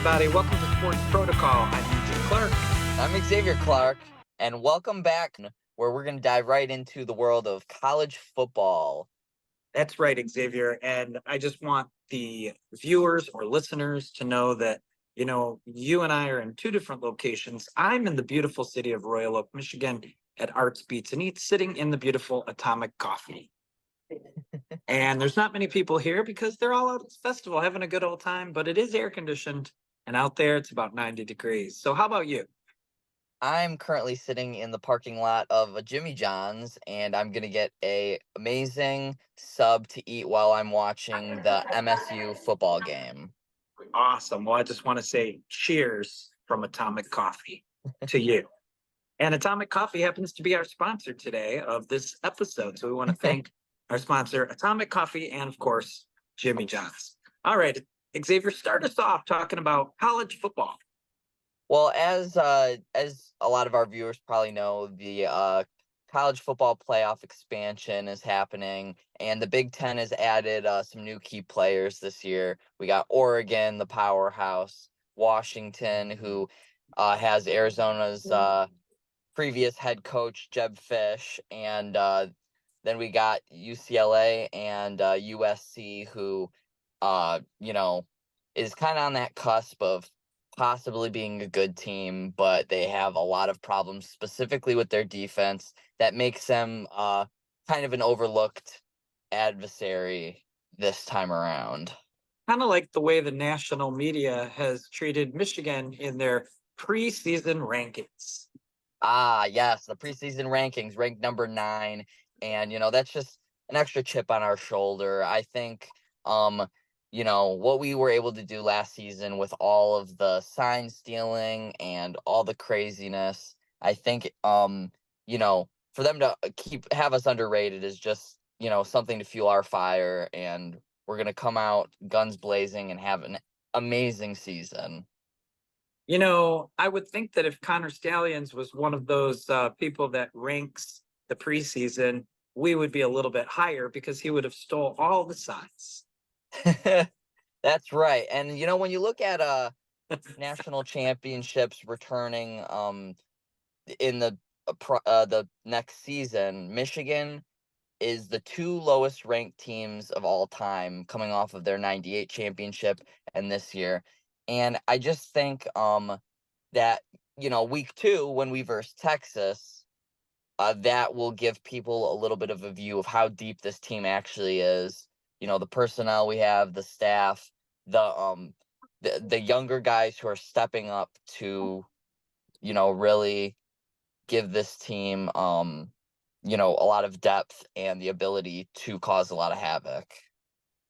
everybody. Welcome to Sports Protocol. I'm Eugene Clark. I'm Xavier Clark, and welcome back, where we're going to dive right into the world of college football. That's right, Xavier. And I just want the viewers or listeners to know that, you and I are in two different locations. I'm in the beautiful city of Royal Oak, Michigan at Arts Beats and Eats, sitting in the beautiful Atomic Coffee. And there's not many people here because they're all out at this festival having a good old time, but it is air conditioned. And out there, it's about 90 degrees. So how about you? I'm currently sitting in the parking lot of a Jimmy John's, and I'm going to get a amazing sub to eat while I'm watching the MSU football game. Awesome. Well, I just want to say cheers from Atomic Coffee to you. And Atomic Coffee happens to be our sponsor today of this episode. So we want to thank our sponsor, Atomic Coffee, and of course, Jimmy John's. All right, Xavier, start us off talking about college football. Well, as a lot of our viewers probably know, the college football playoff expansion is happening, and the Big Ten has added some new key players this year. We got Oregon, the powerhouse, Washington, who has Arizona's previous head coach, Jeb Fish, and then we got UCLA and USC, who, is kind of on that cusp of possibly being a good team, but they have a lot of problems, specifically with their defense, that makes them kind of an overlooked adversary this time around. Kind of like the way the national media has treated Michigan in their preseason rankings. Ah, yes, the preseason rankings ranked number 9, and that's just an extra chip on our shoulder. I think what we were able to do last season with all of the sign stealing and all the craziness, I think for them to have us underrated is just, something to fuel our fire, and we're going to come out guns blazing and have an amazing season. I would think that if Connor Stallions was one of those people that ranks the preseason, we would be a little bit higher because he would have stole all the signs. That's right. And when you look at national championships returning in the next season, Michigan is the 2 lowest ranked teams of all time, coming off of their 98 championship and this year. And I just think that, week 2, when we verse Texas, that will give people a little bit of a view of how deep this team actually is. The personnel we have, the staff, the younger guys who are stepping up to, really give this team, a lot of depth and the ability to cause a lot of havoc.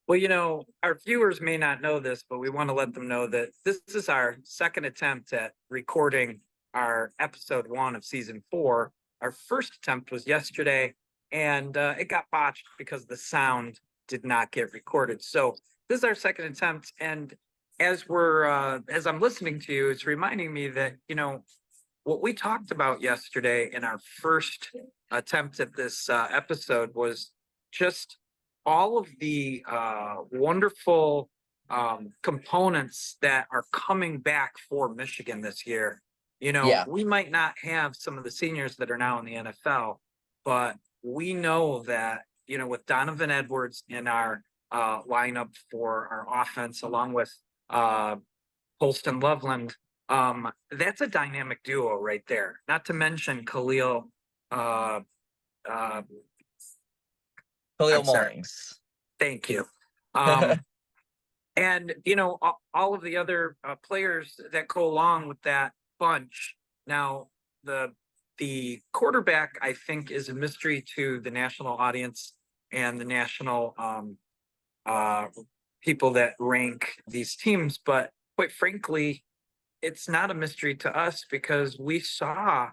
Well, our viewers may not know this, but we want to let them know that this is our second attempt at recording our episode 1 of season 4. Our first attempt was yesterday, and it got botched because the sound did not get recorded. So this is our second attempt, and as I'm listening to you, it's reminding me that what we talked about yesterday in our first attempt at this episode was just all of the wonderful components that are coming back for Michigan this year. We might not have some of the seniors that are now in the NFL, but we know that, with Donovan Edwards in our lineup for our offense, along with Holston Loveland, that's a dynamic duo right there. Not to mention Khalil Mornings. Thank you. And, all of the other players that go along with that bunch. Now, the quarterback, I think, is a mystery to the national audience and the national people that rank these teams. But quite frankly, it's not a mystery to us because we saw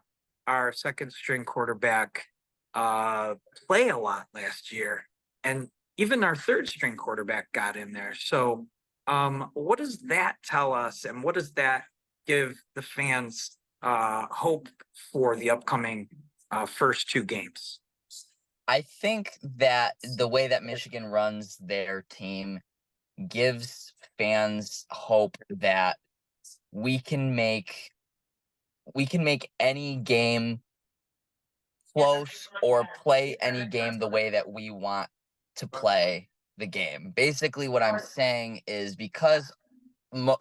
our second string quarterback play a lot last year, and even our third string quarterback got in there. So what does that tell us, and what does that give the fans hope for the upcoming first 2 games? I think that the way that Michigan runs their team gives fans hope that we can make any game close or play any game the way that we want to play the game. Basically, what I'm saying is because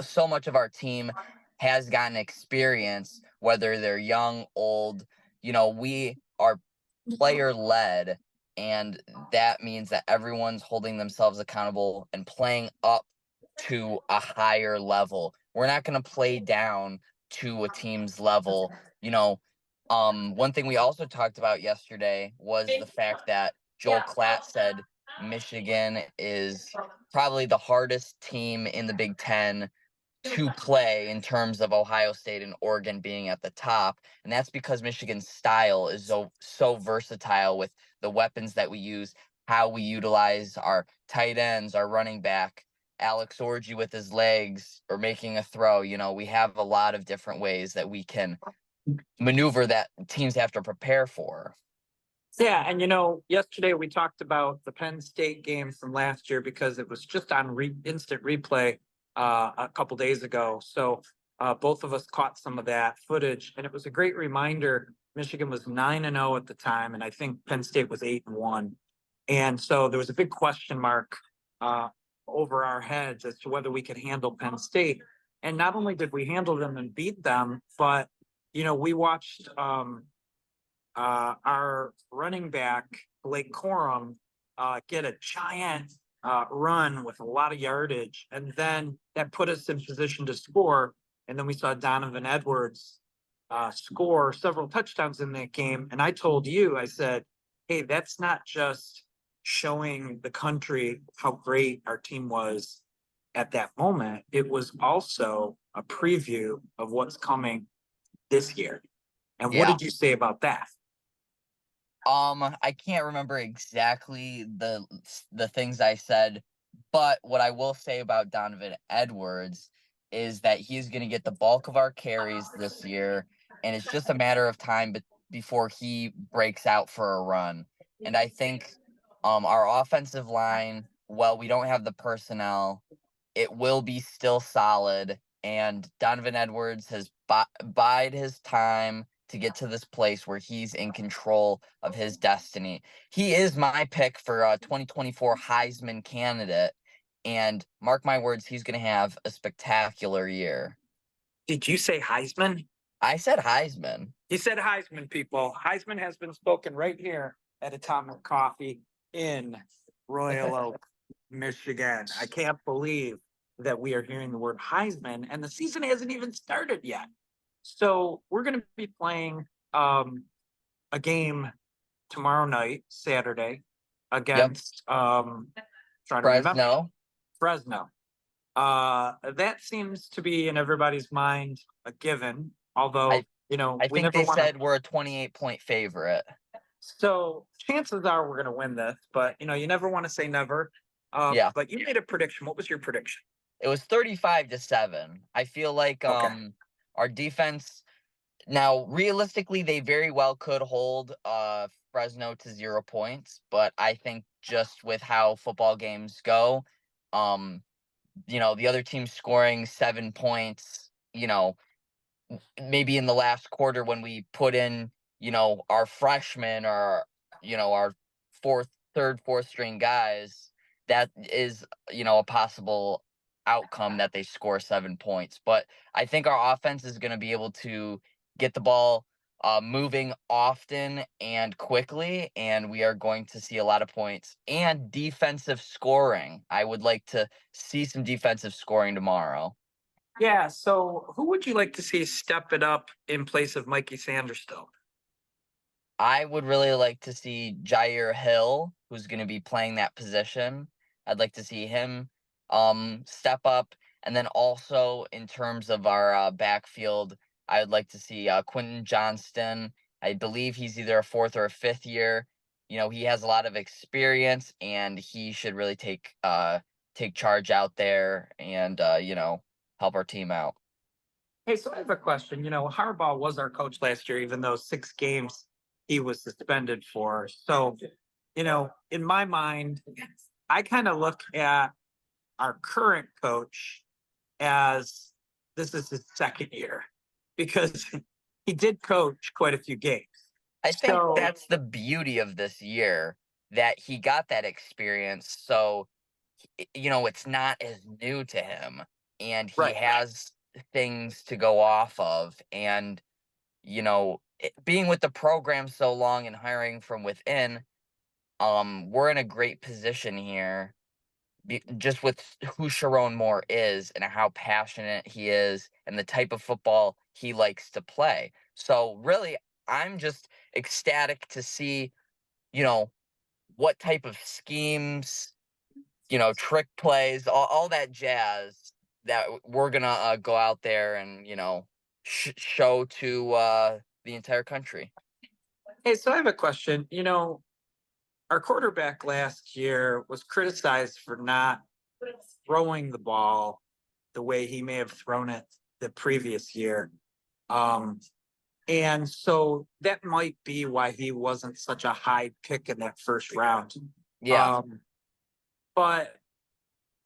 so much of our team has gotten experience, whether they're young, old, we are player led. And that means that everyone's holding themselves accountable and playing up to a higher level. We're not going to play down to a team's level. One thing we also talked about yesterday was the fact that Joel Klatt said Michigan is probably the hardest team in the Big Ten to play in terms of Ohio State and Oregon being at the top. And that's because Michigan's style is so versatile with the weapons that we use, how we utilize our tight ends, our running back, Alex Orji with his legs or making a throw. We have a lot of different ways that we can maneuver that teams have to prepare for. Yeah, and yesterday we talked about the Penn State game from last year because it was just on instant replay a couple days ago. So both of us caught some of that footage, and it was a great reminder. Michigan was 9-0 at the time, and I think Penn State was 8-1. And so there was a big question mark over our heads as to whether we could handle Penn State. And not only did we handle them and beat them, but we watched our running back, Blake Corum, get a giant run with a lot of yardage. And then that put us in position to score. And then we saw Donovan Edwards score several touchdowns in that game. And I told you, I said, hey, that's not just showing the country how great our team was at that moment. It was also a preview of what's coming this year. And what Yeah. did you say about that? I can't remember exactly the things I said, but what I will say about Donovan Edwards is that he's going to get the bulk of our carries this year, and it's just a matter of time before he breaks out for a run. And I think our offensive line, well, we don't have the personnel, it will be still solid, and Donovan Edwards has bide his time to get to this place where he's in control of his destiny. He is my pick for 2024 Heisman candidate, and mark my words, he's going to have a spectacular year. Did you say Heisman? I said Heisman. He said Heisman, people. Heisman has been spoken right here at Atomic Coffee in Royal Oak, Michigan. I can't believe that we are hearing the word Heisman, and the season hasn't even started yet. So we're going to be playing a game tomorrow night, Saturday, against trying to remember Fresno. That seems to be in everybody's mind a given. Although I we think never they wanna... said we're a 28-point favorite. So chances are we're going to win this, but you never want to say never. Yeah. But you made a prediction. What was your prediction? It was 35-7. I feel like Okay. our defense. Now, realistically, they very well could hold Fresno to 0 points, but I think just with how football games go, the other team scoring 7 points, maybe in the last quarter when we put in, our freshmen or, our fourth string guys, that is, a possible outcome that they score 7 points. But I think our offense is going to be able to get the ball moving often and quickly, and we are going to see a lot of points and defensive scoring. I would like to see some defensive scoring tomorrow. Yeah. So who would you like to see step it up in place of Mikey Sanderstone? I would really like to see Jair Hill, who's going to be playing that position. I'd like to see him step up. And then also in terms of our backfield, I would like to see Quentin Johnston. I believe he's either a fourth or a fifth year. He has a lot of experience, and he should really take charge out there and help our team out. Hey, so I have a question. Harbaugh was our coach last year, even though 6 games he was suspended for. So, in my mind, I kind of look at our current coach as this is his second year because he did coach quite a few games. I think So that's the beauty of this year, that he got that experience. So, it's not as new to him, and he right. has things to go off of. And, being with the program so long and hiring from within, we're in a great position here, just with who Sharon Moore is and how passionate he is and the type of football he likes to play. So really, I'm just ecstatic to see, you know, what type of schemes, trick plays, all that jazz that we're gonna go out there and show to the entire country. Hey, so I have a question. Our quarterback last year was criticized for not throwing the ball the way he may have thrown it the previous year. Um, and so that might be why he wasn't such a high pick in that first round. Yeah, Um, but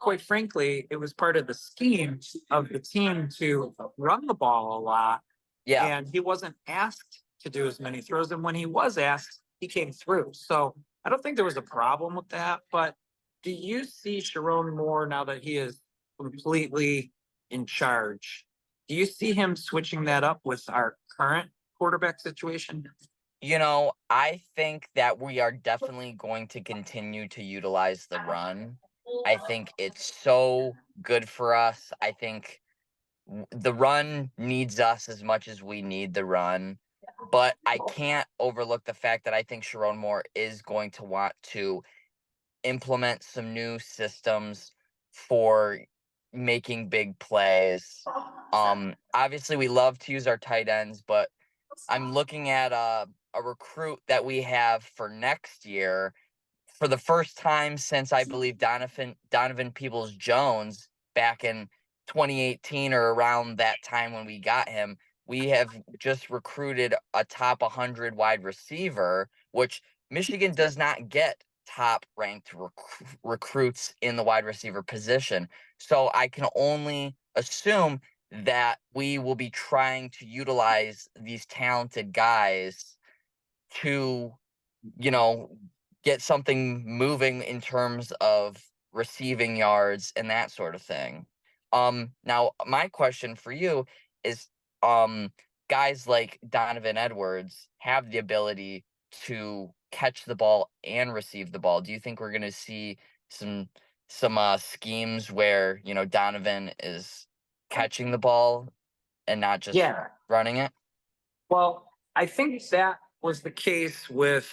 quite frankly, it was part of the scheme of the team to run the ball a lot. yeah. And he wasn't asked to do as many throws. And when he was asked, he came through. So I don't think there was a problem with that. But do you see Sharon Moore now that he is completely in charge? Do you see him switching that up with our current quarterback situation? I think that we are definitely going to continue to utilize the run. I think it's so good for us. I think the run needs us as much as we need the run. But I can't overlook the fact that I think Sharon Moore is going to want to implement some new systems for making big plays. Obviously we love to use our tight ends, but I'm looking at a recruit that we have for next year for the first time since I believe Donovan Peoples Jones back in 2018 or around that time when we got him. We have just recruited a top 100 wide receiver, which Michigan does not get top ranked recruits in the wide receiver position. So I can only assume that we will be trying to utilize these talented guys to, you know, get something moving in terms of receiving yards and that sort of thing. Now my question for you is, um, guys like Donovan Edwards have the ability to catch the ball and receive the ball. Do you think we're going to see some schemes where, Donovan is catching the ball and not just Yeah. running it? Well, I think that was the case with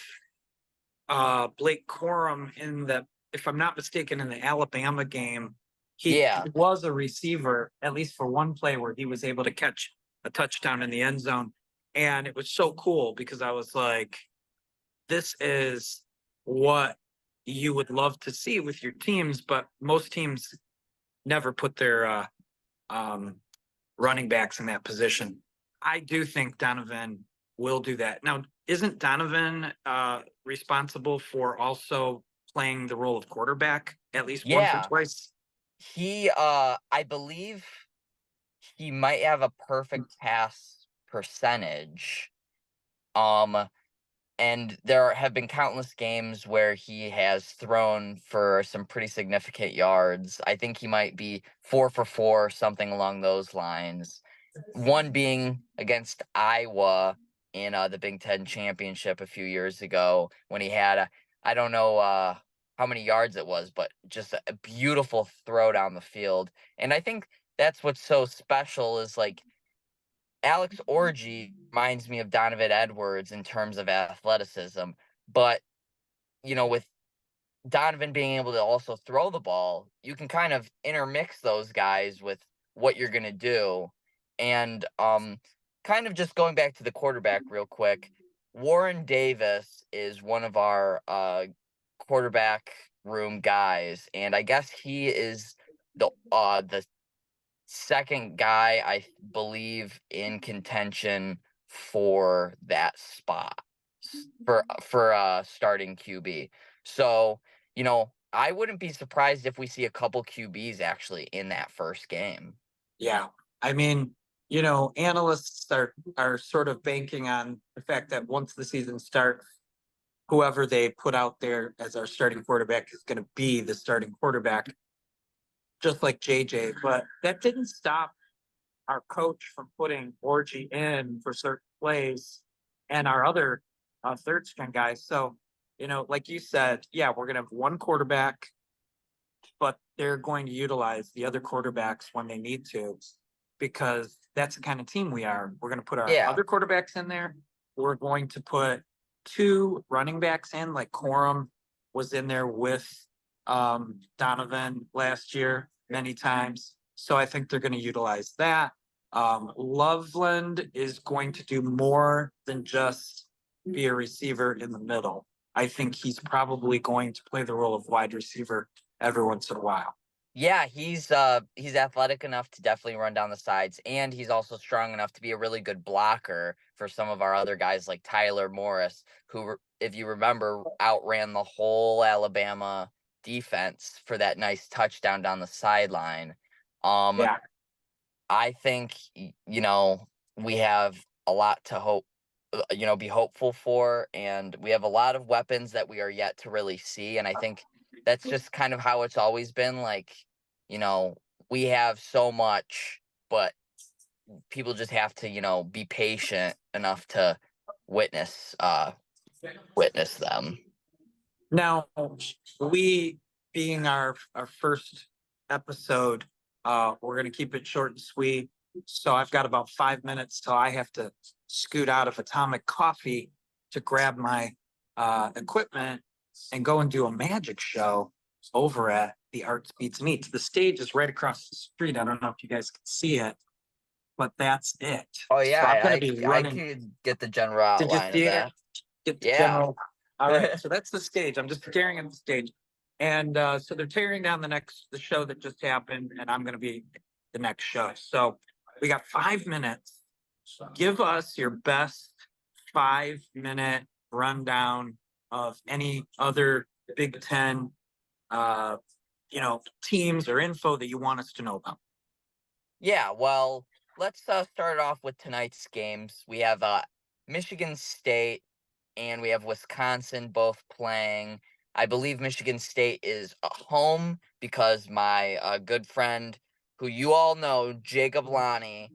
Blake Corum in the, if I'm not mistaken, in the Alabama game. He Yeah. was a receiver, at least for one play where he was able to catch a touchdown in the end zone. And it was so cool because I was like, this is what you would love to see with your teams, but most teams never put their um, running backs in that position. I do think Donovan will do that. Now, isn't Donovan responsible for also playing the role of quarterback at least once or Yeah. twice? He I believe he might have a perfect pass percentage. Um and there have been countless games where he has thrown for some pretty significant yards. I think he might be 4 for 4, something along those lines. One being against Iowa in the Big Ten championship a few years ago when he had I don't know how many yards it was, but just a beautiful throw down the field. And I think that's what's so special is like Alex Orji reminds me of Donovan Edwards in terms of athleticism, but with Donovan being able to also throw the ball, you can kind of intermix those guys with what you're going to do. And kind of just going back to the quarterback real quick, Warren Davis is one of our quarterback room guys, and I guess he is the second guy I believe in contention for that spot for starting QB. So, I wouldn't be surprised if we see a couple QBs actually in that first game. Yeah. I mean, analysts are sort of banking on the fact that once the season starts, whoever they put out there as our starting quarterback is going to be the starting quarterback, just like JJ. But that didn't stop our coach from putting Orgy in for certain plays and our other third string guys. So, like you said, yeah, we're going to have one quarterback, but they're going to utilize the other quarterbacks when they need to, because that's the kind of team we are. We're going to put our Yeah. other quarterbacks in there. We're going to put two running backs in, like Corum was in there with Donovan last year many times. So I think they're going to utilize that. Loveland is going to do more than just be a receiver in the middle. I think he's probably going to play the role of wide receiver every once in a while. Yeah, he's athletic enough to definitely run down the sides, and he's also strong enough to be a really good blocker for some of our other guys like Tyler Morris, who, if you remember, outran the whole Alabama defense for that nice touchdown down the sideline. Yeah. I think we have a lot to hope, be hopeful for, and we have a lot of weapons that we are yet to really see, and I think that's just kind of how it's always been. Like, we have so much, but people just have to, be patient enough to witness witness them. Now, we being our first episode, we're gonna keep it short and sweet. So I've got about 5 minutes till I have to scoot out of Atomic Coffee to grab my equipment and go and do a magic show over at the Arts Beats Meats. The stage is right across the street. I don't know if you guys can see it, but that's it. Oh So I'm yeah, gonna be I running. could get the general Did you outline of see it? that. Get the Yeah. general. All right, so that's the stage. I'm just staring at the stage. And so they're tearing down the show that just happened, and I'm gonna be the next show. So we got 5 minutes. Give us your best 5 minute rundown of any other Big Ten teams or info that you want us to know about. Yeah, well, let's start off with tonight's games. We have Michigan State and we have Wisconsin both playing. I believe Michigan State is home because my good friend, who you all know, Jacob Lonnie,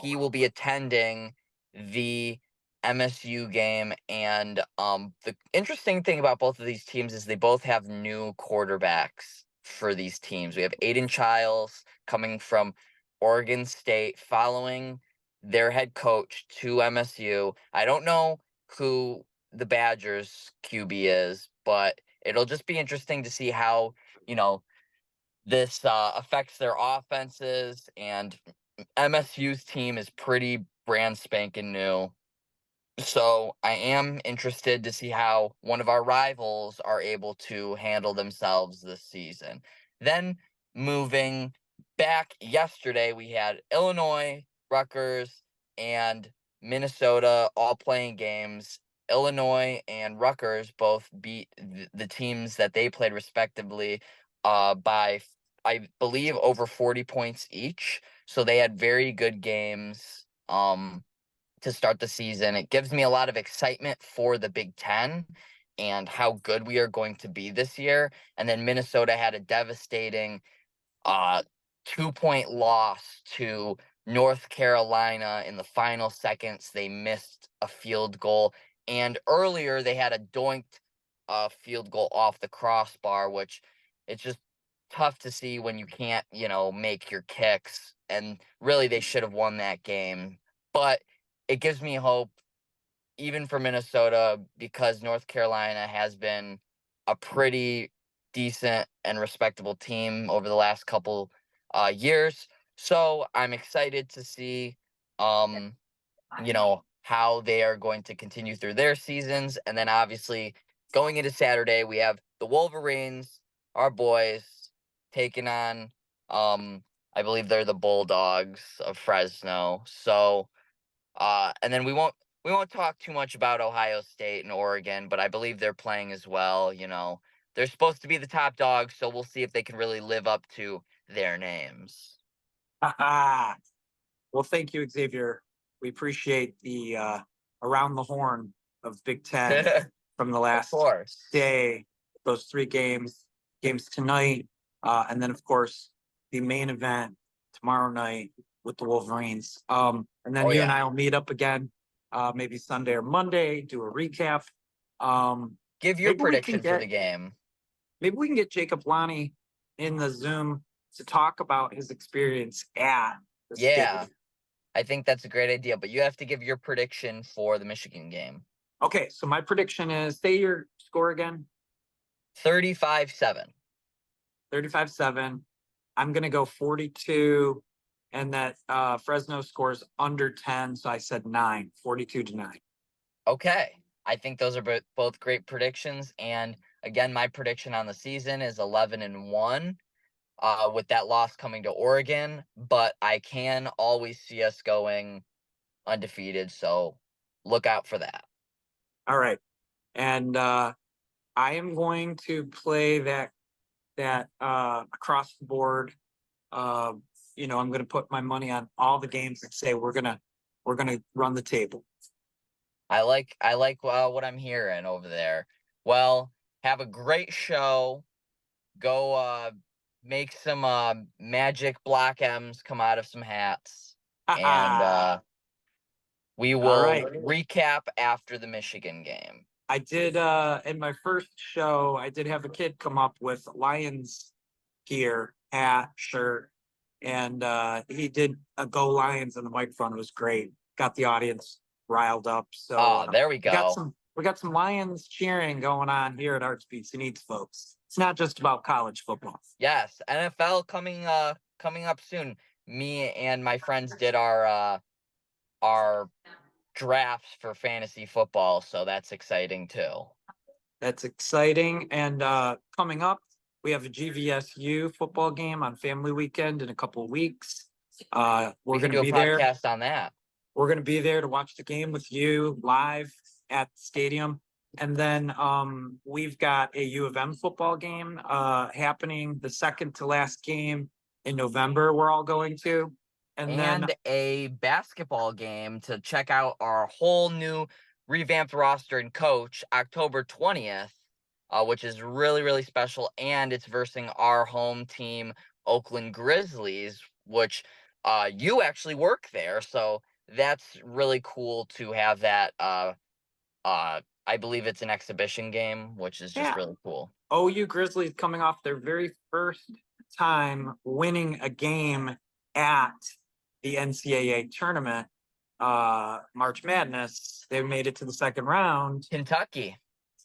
he will be attending the MSU game. And the interesting thing about both of these teams is they both have new quarterbacks for these teams. We have Aiden Childs coming from Oregon State, following their head coach to MSU. I don't know who the Badgers QB is, but it'll just be interesting to see how, this affects their offenses. And MSU's team is pretty brand spanking new. So I am interested to see how one of our rivals are able to handle themselves this season. Then moving back yesterday, we had Illinois, Rutgers, and Minnesota all playing games. Illinois and Rutgers both beat the teams that they played respectively by, I believe, over 40 points each. So they had very good games to start the season. It gives me a lot of excitement for the Big Ten and how good we are going to be this year. And then Minnesota had a devastating 2-point loss to North Carolina in the final seconds. They missed a field goal. And earlier they had a doinked field goal off the crossbar, which it's just tough to see when you can't, make your kicks. And really they should have won that game. But it gives me hope, even for Minnesota, because North Carolina has been a pretty decent and respectable team over the last couple years. So I'm excited to see, how they are going to continue through their seasons. And then obviously going into Saturday, we have the Wolverines, our boys, taking on, I believe they're the Bulldogs of Fresno. So, and then we won't talk too much about Ohio State and Oregon, but I believe they're playing as well. They're supposed to be the top dogs, so we'll see if they can really live up to their names. Well, thank you, Xavier. We appreciate the around the horn of Big Ten from the Of last course. day, those 3 games tonight, and then of course the main event tomorrow night with the Wolverines. And then Oh, you and yeah. I will meet up again, maybe Sunday or Monday, do a recap. Give your Maybe we can prediction for the get game. maybe we can get Jacob Lonnie in the Zoom to talk about his experience at the Yeah. stadium. I think that's a great idea, but you have to give your prediction for the Michigan game. Okay, so my prediction is, say your score again. 35-7. 35-7. I'm gonna go 42, and that Fresno scores under 10. So I said 9, 42-9. Okay. I think those are both great predictions. And again, my prediction on the season is 11-1. With that loss coming to Oregon, but I can always see us going undefeated. So look out for that. All right, and I am going to play that across the board. I'm going to put my money on all the games and say we're gonna run the table. I like what I'm hearing over there. Well, have a great show. Go make some magic block M's come out of some hats. And we All will right. recap after the Michigan game. I did in my first show, I did have a kid come up with Lions gear, hat, shirt, and he did a Go Lions on the microphone. It was great. Got the audience riled up. So There we we got go. some Lions cheering going on here at Arts Beats and Eats, folks. It's not just about college football. Yes, NFL coming up soon. Me and my friends did our drafts for fantasy football, so that's exciting too. That's exciting. And coming up, we have a GVSU football game on Family Weekend in a couple of weeks. We're We can going to do a be there. podcast on that. We're going to be there to watch the game with you live at the stadium. And then we've got a U of M football game happening, the second to last game in November we're all going to. And then a basketball game to check out our whole new revamped roster and coach October 20th, which is really, really special. And it's versus our home team, Oakland Grizzlies, which you actually work there. So that's really cool to have that. I believe it's an exhibition game, which is just really cool. OU Grizzlies coming off their very first time winning a game at the NCAA tournament, March Madness. They made it to the second round. Kentucky.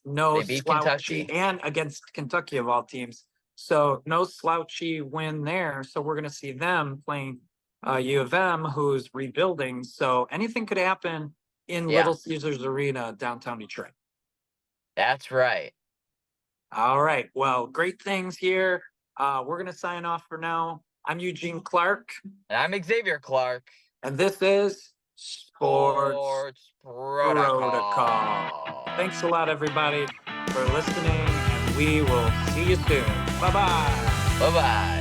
No They beat slouchy, Kentucky. and against Kentucky of all teams. So no slouchy win there. So we're going to see them playing U of M, who's rebuilding. So anything could happen in Little Caesars Arena, downtown Detroit. That's right. All right. Well, great things here. We're going to sign off for now. I'm Eugene Clark. And I'm Xavier Clark. And this is Sports Protocol. Thanks a lot, everybody, for listening. And we will see you soon. Bye-bye. Bye-bye.